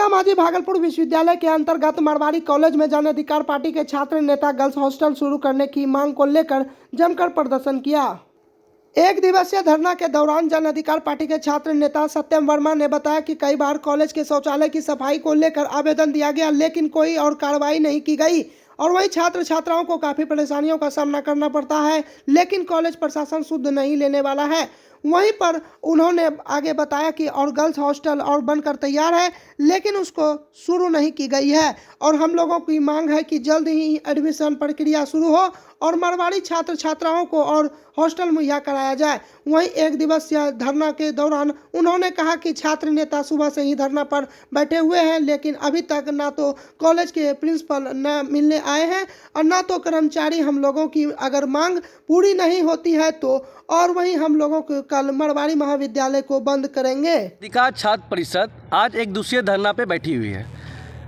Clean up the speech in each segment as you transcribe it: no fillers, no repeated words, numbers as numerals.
ताजामाझी भागलपुर विश्वविद्यालय के अंतर्गत मारवाड़ी कॉलेज में जन अधिकार पार्टी के छात्र नेता गर्ल्स हॉस्टल शुरू करने की मांग को लेकर जमकर प्रदर्शन किया। एक दिवसीय धरना के दौरान जन अधिकार पार्टी के छात्र नेता सत्यम वर्मा ने बताया कि कई बार कॉलेज के शौचालय की सफाई को लेकर आवेदन दिया गया, लेकिन कोई और कार्रवाई नहीं की गई और वहीं छात्र छात्राओं को काफी परेशानियों का सामना करना पड़ता है, लेकिन कॉलेज प्रशासन शुद्ध नहीं लेने वाला है। वहीं पर उन्होंने आगे बताया कि और गर्ल्स हॉस्टल और बनकर तैयार है, लेकिन उसको शुरू नहीं की गई है और हम लोगों की मांग है कि जल्द ही एडमिशन प्रक्रिया शुरू हो और मारवाड़ी छात्र छात्राओं को और हॉस्टल मुहैया कराया जाए। वहीं एक दिवसीय धरना के दौरान उन्होंने कहा कि छात्र नेता सुबह से ही धरना पर बैठे हुए हैं, लेकिन अभी तक ना तो कॉलेज के प्रिंसिपल न मिलने आए हैं और ना तो कर्मचारी। हम लोगों की अगर मांग पूरी नहीं होती है तो और वहीं हम लोगों को कल मारवाड़ी महाविद्यालय को बंद करेंगे। अधिकार छात्र परिषद आज एक दूसरे धरना पे बैठी हुई है।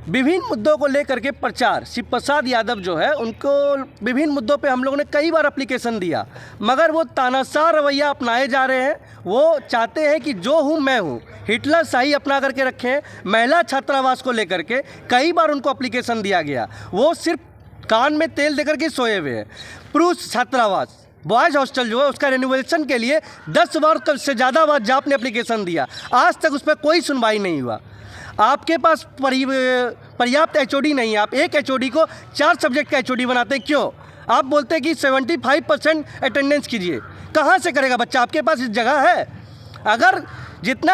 विभिन्न मुद्दों को लेकर के प्रचार, शिव प्रसाद यादव जो है उनको विभिन्न मुद्दों पे हम लोगों ने कई बार एप्लीकेशन दिया, मगर वो तानाशाह रवैया अपनाए जा रहे हैं। वो चाहते हैं कि जो हूँ मैं हूँ, हिटलर शाही अपना करके रखें। महिला छात्रावास को लेकर के कई बार उनको एप्लीकेशन दिया गया, वो सिर्फ कान में तेल देकर के सोए हुए हैं। पुरुष छात्रावास बॉयज़ हॉस्टल जो है उसका रेनोवेशन के लिए 10 बार से ज़्यादा बार जाप ने एप्लीकेशन दिया, आज तक उस पर कोई सुनवाई नहीं हुआ। आपके पास पर्याप्त एचओडी नहीं है, आप एक एचओडी को 4 सब्जेक्ट का एचओडी बनाते हैं। क्यों? आप बोलते हैं कि 75% अटेंडेंस कीजिए, कहाँ से करेगा बच्चा? आपके पास इस जगह है? अगर जितना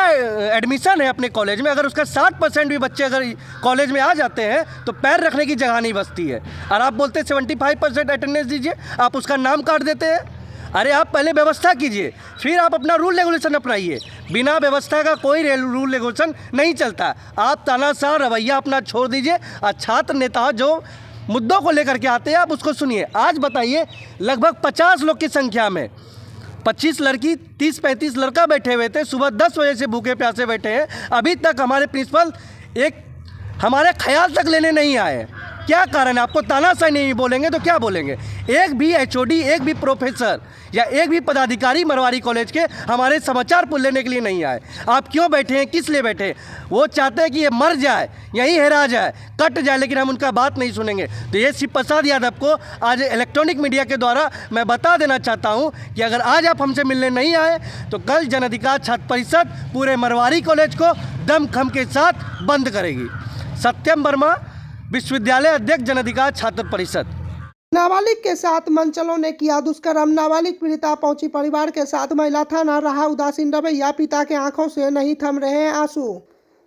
एडमिशन है अपने कॉलेज में, अगर उसका 60% भी बच्चे अगर कॉलेज में आ जाते हैं तो पैर रखने की जगह नहीं बचती है, और आप बोलते हैं 75% अटेंडेंस दीजिए, आप उसका नाम काट देते हैं। अरे आप पहले व्यवस्था कीजिए, फिर आप अपना रूल रेगुलेशन अपनाइए। बिना व्यवस्था का कोई रूल रेगुलेशन नहीं चलता। आप तानाशाह रवैया अपना छोड़ दीजिए और छात्र नेता जो मुद्दों को लेकर के आते हैं आप उसको सुनिए। आज बताइए, लगभग 50 लोग की संख्या में 25 लड़की 30-35 लड़का बैठे हुए थे, सुबह 10 बजे से भूखे प्यासे बैठे हैं। अभी तक हमारे प्रिंसिपल एक हमारे ख्याल तक लेने नहीं आए। क्या कारण है? आपको तानाशाही नहीं बोलेंगे तो क्या बोलेंगे? एक भी एचओडी, एक भी प्रोफेसर या एक भी पदाधिकारी मारवाड़ी कॉलेज के हमारे समाचार पुल लेने के लिए नहीं आए। आप क्यों बैठे हैं? किस लिए बैठे हैं? वो चाहते हैं कि ये मर जाए, यहीं हेरा जाए, कट जाए, लेकिन हम उनका बात नहीं सुनेंगे। तो ये शिव प्रसाद यादव को आज इलेक्ट्रॉनिक मीडिया के द्वारा मैं बता देना चाहता हूँ कि अगर आज आप हमसे मिलने नहीं आए तो कल जन अधिकार छात्र परिषद पूरे मारवाड़ी कॉलेज को दमखम के साथ बंद करेगी। सत्यम वर्मा, विश्वविद्यालय अध्यक्ष जन अधिकार छात्र परिषद। नाबालिग के साथ मनचलों ने किया दुष्कर्म, नाबालिग पीड़िता पहुंची परिवार के साथ, महिला थाना रहा उदासीन रवैया, पिता के आंखों से नहीं थम रहे हैं आंसू।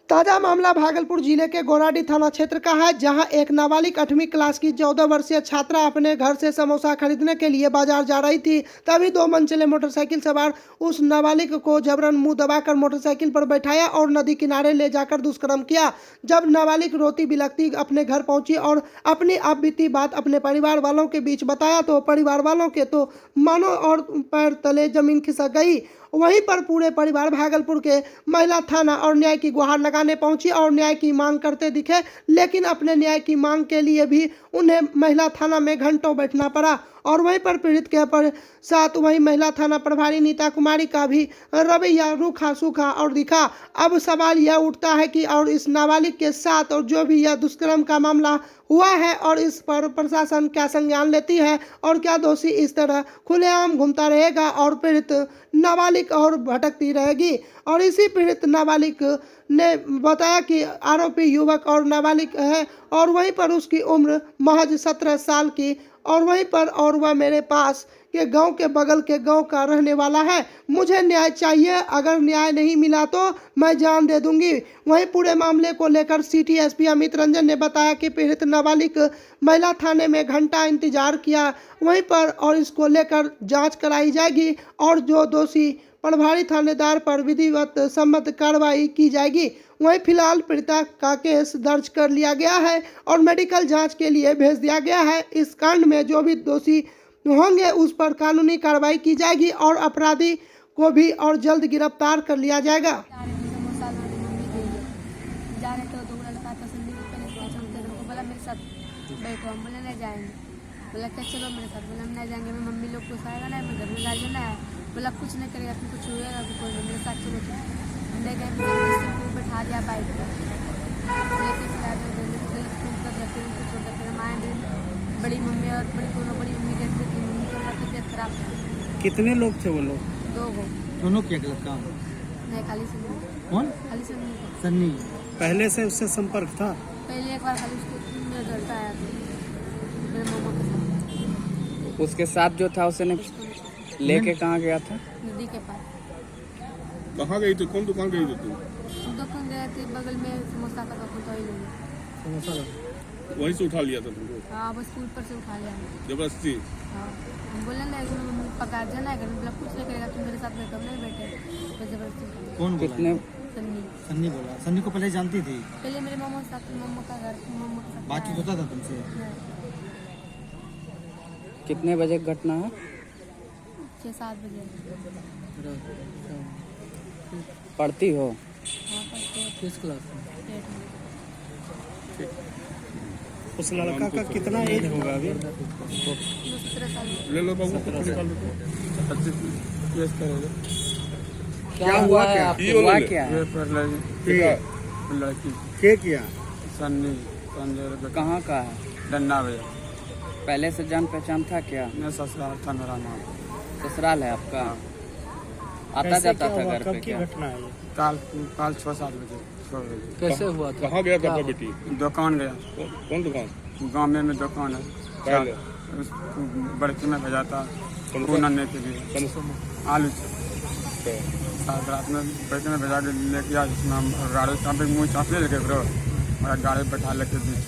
ताजा मामला भागलपुर जिले के गोराडी थाना क्षेत्र का है, जहां एक नाबालिग 8वीं क्लास की 14 वर्षीय छात्रा अपने घर से समोसा खरीदने के लिए बाजार जा रही थी। तभी 2 मनचले मोटरसाइकिल सवार उस नाबालिग को जबरन मुंह दबाकर मोटरसाइकिल पर बैठाया और नदी किनारे ले जाकर दुष्कर्म किया। जब नाबालिग रोती बिलखती अपने घर पहुंची और अपनी आप बीती बात अपने परिवार वालों के बीच बताया तो परिवार वालों के तो मानो और पैर तले जमीन खिसक गई। वहीं पर पूरे परिवार भागलपुर के महिला थाना और न्याय की गुहार लगाने पहुंची और न्याय की मांग करते दिखे, लेकिन अपने न्याय की मांग के लिए भी उन्हें महिला थाना में घंटों बैठना पड़ा। और वहीं पर पीड़ित के साथ वहीं महिला थाना प्रभारी नीता कुमारी का भी रवैया रूखा सूखा और दिखा। अब सवाल यह उठता है कि और इस नाबालिग के साथ और जो भी यह दुष्कर्म का मामला हुआ है और इस पर प्रशासन क्या संज्ञान लेती है और क्या दोषी इस तरह खुलेआम घूमता रहेगा और पीड़ित नाबालिग और भटकती रहेगी। और इसी पीड़ित नाबालिग ने बताया कि आरोपी युवक और नाबालिग है और वहीं पर उसकी उम्र महज 17 साल की और वहीं पर और वह मेरे पास के गांव के बगल के गांव का रहने वाला है। मुझे न्याय चाहिए, अगर न्याय नहीं मिला तो मैं जान दे दूंगी। वहीं पूरे मामले को लेकर सिटी एसपी अमित रंजन ने बताया कि पीड़ित नाबालिग महिला थाने में घंटा इंतजार किया वहीं पर और इसको लेकर जांच कराई जाएगी और जो दोषी प्रभारी थानेदार पर विधिवत सम्मत कार्रवाई की जाएगी। वहीं फिलहाल पीड़िता का केस दर्ज कर लिया गया है और मेडिकल जांच के लिए भेज दिया गया है। इस कांड में जो भी दोषी होंगे उस पर कानूनी कार्रवाई की जाएगी और अपराधी को भी और जल्द गिरफ्तार कर लिया जाएगा। बोला क्या चलो मेरे साथ, बोला हम नहीं जाएंगे, मैं मम्मी लोग कुछ आएगा ना, मैं घर में गार्जियन है, बोला कुछ नहीं करेगा, फिर कुछ हुएगा तो कोई मेरे साथ चलो। हम ले गए, बैठा दिया बाइक पर। जरूरत पड़ी दोनों बड़ी इमीडिएट में थी, मम्मी का तबीयत खराब था। कितने लोग थे वो लोग? 2 गो। दोनों क्या गलत काम? नहीं, खाली सन्नी। कौन? खाली सन्नी था। सन्नी। पहले से उससे संपर्क था? पहले एक बार खाली उसके रिजल्ट आया था मेरे मामा के साथ। उसके साथ जो था उसे लेके कहाँ गया था? नदी के पास। कहाँ गई थी? कौन दुकान गई थी तू? दुकान गए थे बगल में समोसा का दुकान, तो ही लोग वहीं से उठा लिया था तुमको? हाँ, बस पुल पर से उठा लिया हमें। जबरदस्ती? हाँ, हम बोले ना मम्मी पका जाना है घर में, मतलब कुछ नहीं करेगा, तुम मेरे साथ बैठो, नहीं बैठे तो जबरदस्ती उठा लिया। कौन कितने? सन्नी। सन्नी बोला? सन्नी को पहले जानती थी? पहले मेरे मामा के साथ, मामा का घर, मामा के साथ बातचीत होता था तुमसे? कितने बजे की घटना है? 6-7 बजे। पढ़ती हो? हाँ, पढ़ते हैं। किस क्लास में? 8 में। उस लड़का का कितना एज होगा अभी? 17 साल। ले लो बाबू, निकाल लो। क्या हुआ है आपको? ये हुआ वाला क्या है? लड़की क्या किया? सन्नी कहाँ का है? डन्ना भैया, पहले से जान पहचान था क्या? मैं ससुराल था मेरा नाम। ससुराल है आपका? आता कैसे जाता क्या था हुआ? घर कब पे की क्या? घटना है ये? काल 6-7 बजे। कैसे हुआ था? कहाँ गया था आपका बेटी? दुकान गया, कौन दुकान? गाँव में दुकान है, पहले बड़की में भेजा था कौन सा? पूनने के लिए, आलू तो साथ रात में बड़की में भेजा के लेके आया, जिसमें हम गाड़ी चापे मुँह चापने लगे ब्रो, और गाड़ी बैठा लेके बीच।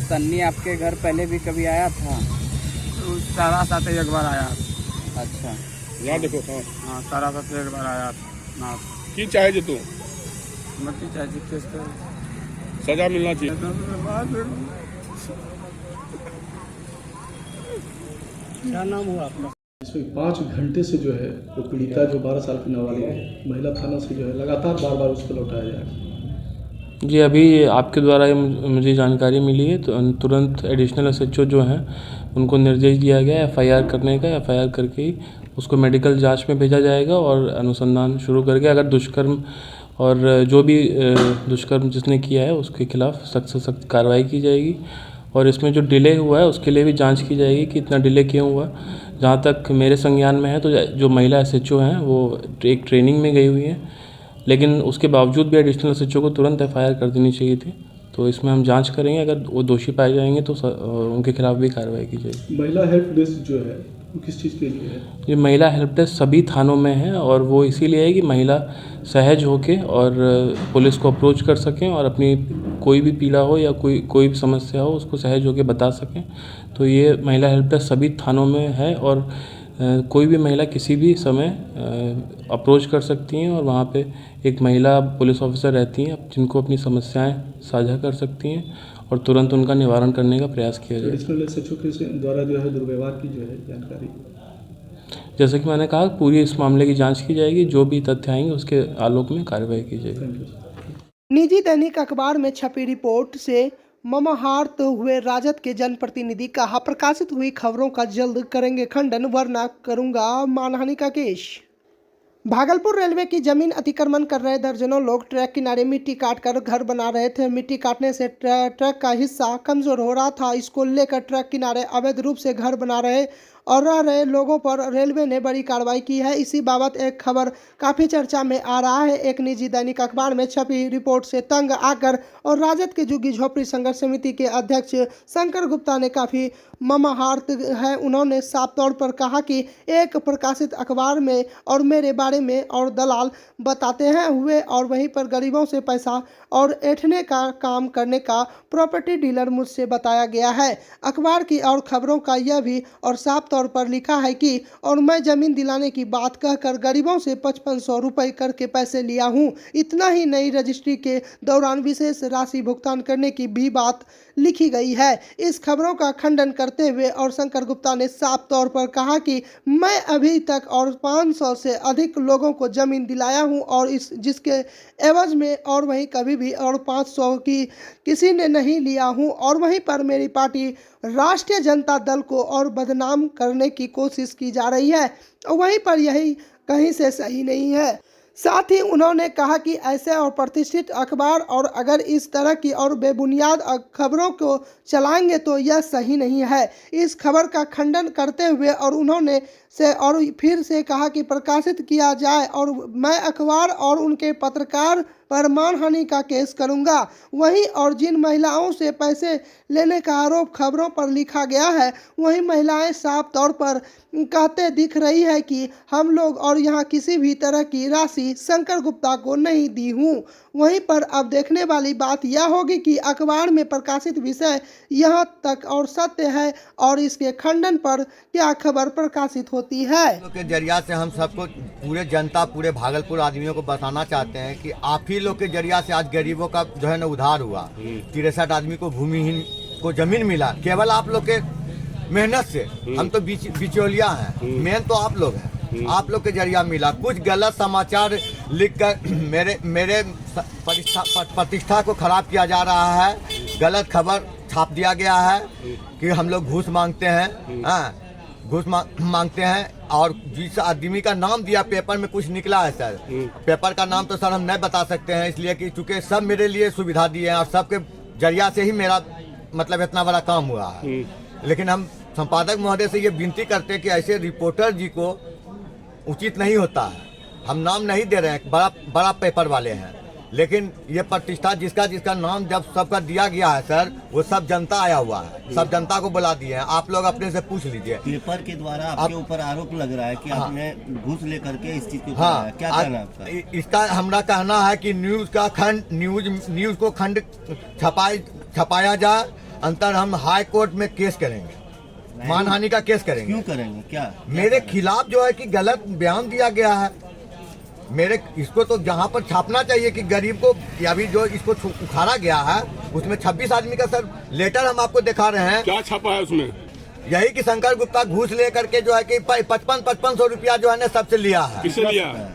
सन्नी आपके घर पहले भी कभी आया था? सारा साथ एक बार आया। अच्छा, यहाँ देखो। हाँ, सारा साथ एक बार आया ना। की चाहे जो तू? मत चाहिए केस कर सजा मिलना चाहिए। क्या नाम हुआ आपका? इसमें 5 घंटे से जो है वो पीड़िता जो 12 साल की नाबालिग है, महिला थाना से जो है लगातार बार बार उसको लौटाया जा रहा है। जी, अभी आपके द्वारा ये मुझे जानकारी मिली है, तो तुरंत एडिशनल एसएचओ जो हैं उनको निर्देश दिया गया है एफआईआर करने का। एफआईआर करके ही उसको मेडिकल जांच में भेजा जाएगा और अनुसंधान शुरू करके अगर दुष्कर्म और जो भी दुष्कर्म जिसने किया है उसके खिलाफ सख्त से सख्त कार्रवाई की जाएगी। और इसमें जो डिले हुआ है उसके लिए भी जांच की जाएगी कि इतना डिले क्यों हुआ। जहाँ तक मेरे संज्ञान में है तो जो महिला एसएचओ हैं वो एक ट्रेनिंग में गई हुई हैं, लेकिन उसके बावजूद भी एडिशनल एसएचओ को तुरंत एफआईआर कर देनी चाहिए थी। तो इसमें हम जांच करेंगे, अगर वो दोषी पाए जाएंगे तो उनके खिलाफ भी कार्रवाई की जाएगी। महिला हेल्प डेस्क जो है वो किस चीज़ के लिए है? ये महिला हेल्प डेस्क सभी थानों में है और वो इसीलिए है कि महिला सहज होके और पुलिस को अप्रोच कर सकें और अपनी कोई भी पीड़ा हो या कोई भी समस्या हो उसको सहज होके बता सकें। तो ये महिला हेल्प डेस्क सभी थानों में है और कोई भी महिला किसी भी समय अप्रोच कर सकती हैं और वहाँ पे एक महिला पुलिस ऑफिसर रहती हैं जिनको अपनी समस्याएं साझा कर सकती हैं और तुरंत उनका निवारण करने का प्रयास किया जाए। एडिशनल एसएचओ के द्वारा जो है दुर्व्यवहार की जो है जानकारी, जैसे कि मैंने कहा, पूरी इस मामले की जांच की जाएगी, जो भी तथ्य आएंगे उसके आलोक में कार्रवाई की जाएगी। Thank you. निजी दैनिक अखबार में छपी रिपोर्ट से ममाहार्त हुए राजद के जनप्रतिनिधि कहा, प्रकाशित हुई खबरों का जल्द करेंगे खंडन वरना करूंगा मानहानि का केस। भागलपुर रेलवे की जमीन अतिक्रमण कर रहे दर्जनों लोग ट्रैक किनारे मिट्टी काटकर घर बना रहे थे। मिट्टी काटने से ट्रक का हिस्सा कमजोर हो रहा था। इसको लेकर ट्रक किनारे अवैध रूप से घर बना रहे और रह रहे लोगों पर रेलवे ने बड़ी कार्रवाई की है। इसी बाबत एक खबर काफ़ी चर्चा में आ रहा है। एक निजी दैनिक अखबार में छपी रिपोर्ट से तंग आकर और राजद के झुग्गी झोपड़ी संघर्ष समिति के अध्यक्ष शंकर गुप्ता ने काफ़ी ममाहार्त है। उन्होंने साफ तौर पर कहा कि एक प्रकाशित अखबार में और मेरे बारे में और दलाल बताते हैं हुए और वहीं पर गरीबों से पैसा और ऐंठने का काम करने का प्रॉपर्टी डीलर मुझसे बताया गया है। अखबार की और खबरों का यह भी और साफ तौर पर लिखा है कि और मैं ज़मीन दिलाने की बात कहकर गरीबों से 5500 रुपये करके पैसे लिया हूँ। इतना ही नई रजिस्ट्री के दौरान विशेष राशि भुगतान करने की भी बात लिखी गई है। इस खबरों का खंडन करते हुए और शंकर गुप्ता ने साफ तौर पर कहा कि मैं अभी तक और 500 से अधिक लोगों को ज़मीन दिलाया हूं और इस जिसके एवज में और वहीं कभी भी और 500 की किसी ने नहीं लिया हूं और वहीं पर मेरी पार्टी राष्ट्रीय जनता दल को और बदनाम करने की कोशिश की जा रही है और वहीं पर यही कहीं से सही नहीं है। साथ ही उन्होंने कहा कि ऐसे और प्रतिष्ठित अखबार और अगर इस तरह की और बेबुनियाद खबरों को चलाएंगे तो यह सही नहीं है। इस खबर का खंडन करते हुए और उन्होंने और फिर से कहा कि प्रकाशित किया जाए और मैं अखबार और उनके पत्रकार पर मानहानि का केस करूंगा। वहीं और जिन महिलाओं से पैसे लेने का आरोप खबरों पर लिखा गया है वहीं महिलाएं साफ तौर पर कहते दिख रही है कि हम लोग और यहाँ किसी भी तरह की राशि शंकर गुप्ता को नहीं दी हूँ। वहीं पर अब देखने वाली बात यह होगी कि अखबार में प्रकाशित विषय यहाँ तक और सत्य है और इसके खंडन पर क्या खबर प्रकाशित होती है। के जरिया से हम सबको पूरे जनता पूरे भागलपुर आदमियों को बताना चाहते हैं कि आप ही लोग के जरिया से आज गरीबों का जो है ना उद्धार हुआ। 63 आदमी को भूमिहीन को जमीन मिला केवल आप लोग के मेहनत से। हम तो बिचौलिया हैं, मेन तो आप लोग हैं। आप लोग के जरिया मिला। कुछ गलत समाचार लिखकर मेरे प्रतिष्ठा को खराब किया जा रहा है। गलत खबर छाप दिया गया है कि हम लोग घूस मांगते हैं, घूस मांगते हैं। और जिस आदमी का नाम दिया पेपर में कुछ निकला है सर, पेपर का नाम तो सर हम नहीं बता सकते हैं इसलिए कि चूंकि सब मेरे लिए सुविधा दिए हैं और सबके जरिया से ही मेरा मतलब इतना बड़ा काम हुआ है। लेकिन हम संपादक महोदय से ये विनती करते हैं कि ऐसे रिपोर्टर जी को उचित नहीं होता है। हम नाम नहीं दे रहे हैं, बड़ा पेपर वाले हैं, लेकिन ये प्रतिष्ठा जिसका नाम जब सबका दिया गया है सर, वो सब जनता आया हुआ है, सब जनता को बुला दिए हैं। आप लोग अपने से पूछ लीजिए। पेपर के द्वारा आपके ऊपर आरोप लग रहा है कि आपने घूस लेकर के इस चीज को क्या कहना है आपका? इसका हमारा कहना है कि न्यूज को खंड छपाया जाए। अंतर हम हाई कोर्ट में केस करेंगे, मानहानि का केस करेंगे। क्यों करेंगे? क्या मेरे खिलाफ जो है कि गलत बयान दिया गया है इसको तो जहाँ पर छापना चाहिए कि गरीब को अभी जो इसको उखाड़ा गया है उसमें 26 आदमी का सर लेटर हम आपको दिखा रहे हैं। क्या छापा है उसमें? यही कि शंकर गुप्ता घूस ले करके जो है कि 5500 रुपया जो है ना सबसे लिया है। किससे लिया है?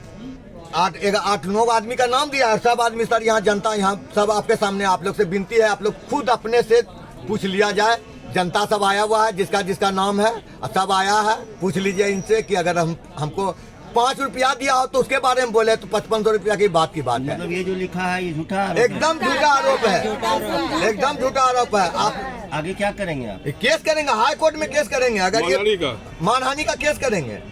8-9 आदमी का नाम दिया है। सब आदमी सर यहाँ जनता यहाँ सब आपके सामने आप लोग से विनती है, आप लोग खुद अपने से पूछ लिया जाए। जनता सब आया हुआ है, जिसका नाम है सब आया है। पूछ लीजिए इनसे कि अगर हमको 5 रुपया दिया हो तो उसके बारे में बोले तो 5500 रुपया की बात है। मतलब ये जो लिखा है ये झूठा आरोप एकदम झूठा आरोप है, एकदम झूठा आरोप है। आप आगे क्या करेंगे? आप केस करेंगे, हाई कोर्ट में केस करेंगे। अगर ये मानहानि का केस करेंगे,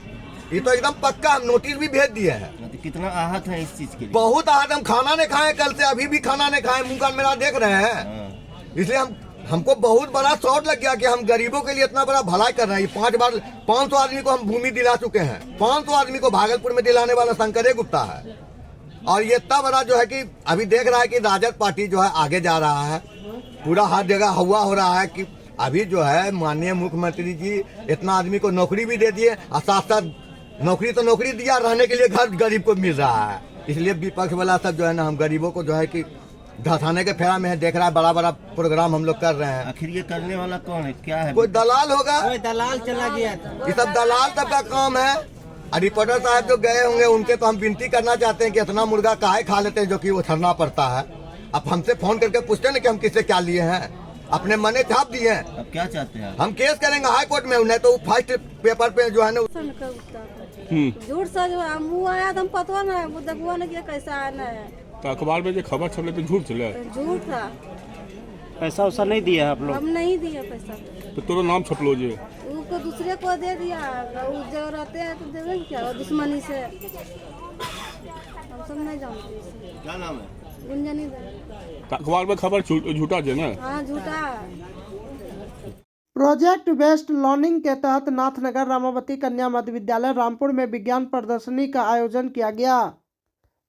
ये तो एकदम पक्का। हम नोटिस भी भेज दिए हैं। तो कितना आहत है इस चीज के लिए? बहुत आहत। हम खाना नहीं खाए कल से, अभी भी खाना नहीं खाए, मुंह कान मेरा देख रहे हैं। इसलिए हमको बहुत बड़ा शॉट लग गया कि हम गरीबों के लिए इतना बड़ा भलाई कर रहे हैं। 5 बार 500 आदमी को हम भूमि दिला चुके हैं। 500 आदमी को भागलपुर में दिलाने वाला शंकर गुप्ता है। और ये इतना बड़ा जो है कि अभी देख रहा है कि राजद पार्टी जो है आगे जा रहा है। पूरा हर जगह हवा हो रहा है कि अभी जो है माननीय मुख्यमंत्री जी इतना आदमी को नौकरी भी दे दिए और साथ साथ नौकरी दिया, रहने के लिए घर गरीब को मिल रहा है। इसलिए विपक्ष वाला सब जो है ना हम गरीबों को जो है कि धसाने के फेरा में है। देख रहा है बड़ा प्रोग्राम हम लोग कर रहे हैं। आखिर ये करने वाला कौन है? क्या है? कोई दलाल होगा, कोई दलाल चला गया था। ये सब दलाल तब का काम है। रिपोर्टर साहब जो गए होंगे उनके तो हम विनती करना चाहते हैं कि इतना मुर्गा काहे खा लेते हैं जो कि वो छरना पड़ता है। अब हमसे फोन करके पूछते हैं कि हम किससे क्या लिए हैं, अपने मने छाप दिए हैं। अब क्या चाहते हैं? हम केस करेंगे हाई कोर्ट में, नहीं तो फर्स्ट पेपर पे जो है ना झूठ सा जो मुँह आया तो हम पता ना वो देखो ना कि कैसा आना है। तो अखबार में जो खबर छपले तो झूठ चले? झूठ था। पैसा वैसा नहीं दिया आप लोग? हम नहीं दिया पैसा। तो तेरा नाम छपलो जे उसको दूसरे को दे दिया, वो जो रहते हैं तो देवे क्या दुश्मनी से। हम सब नहीं जानते। क्या नाम है? गुंजनी। तो अखबार में खबर झूठा जे ना? हाँ झूठा। प्रोजेक्ट बेस्ड लर्निंग के तहत नाथनगर रामावती कन्या मध्य विद्यालय रामपुर में विज्ञान प्रदर्शनी का आयोजन किया गया,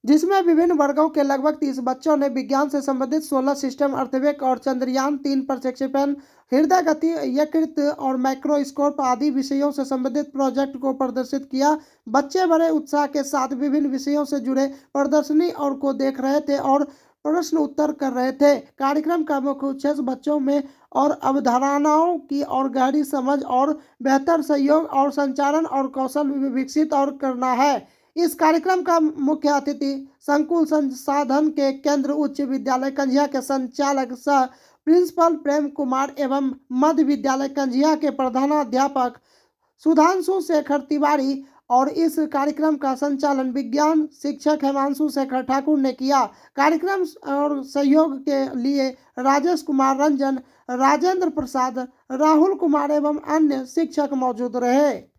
जिसमें विभिन्न वर्गों के लगभग 30 बच्चों ने विज्ञान से संबंधित 16 सिस्टम, अर्थवेक और चंद्रयान 3 प्रक्षेपण, हृदय गति, यकृत और माइक्रोस्कोप आदि विषयों से संबंधित प्रोजेक्ट को प्रदर्शित किया। बच्चे बड़े उत्साह के साथ विभिन्न विषयों से जुड़े प्रदर्शनी और को देख रहे थे और प्रश्न उत्तर कर रहे थे। कार्यक्रम का मुख्य उद्देश्य बच्चों में और अवधारणाओं की और गहरी समझ और बेहतर सहयोग और संचालन और कौशल विकसित और करना है। इस कार्यक्रम का मुख्य अतिथि संकुल संसाधन के केंद्र उच्च विद्यालय कंझिया के संचालक सह प्रिंसिपल प्रेम कुमार एवं मध्य विद्यालय कंझिया के प्रधानाध्यापक सुधांशु शेखर तिवारी और इस कार्यक्रम का संचालन विज्ञान शिक्षक हिमांशु शेखर ठाकुर ने किया। कार्यक्रम और सहयोग के लिए राजेश कुमार रंजन, राजेंद्र प्रसाद, राहुल कुमार एवं अन्य शिक्षक मौजूद रहे।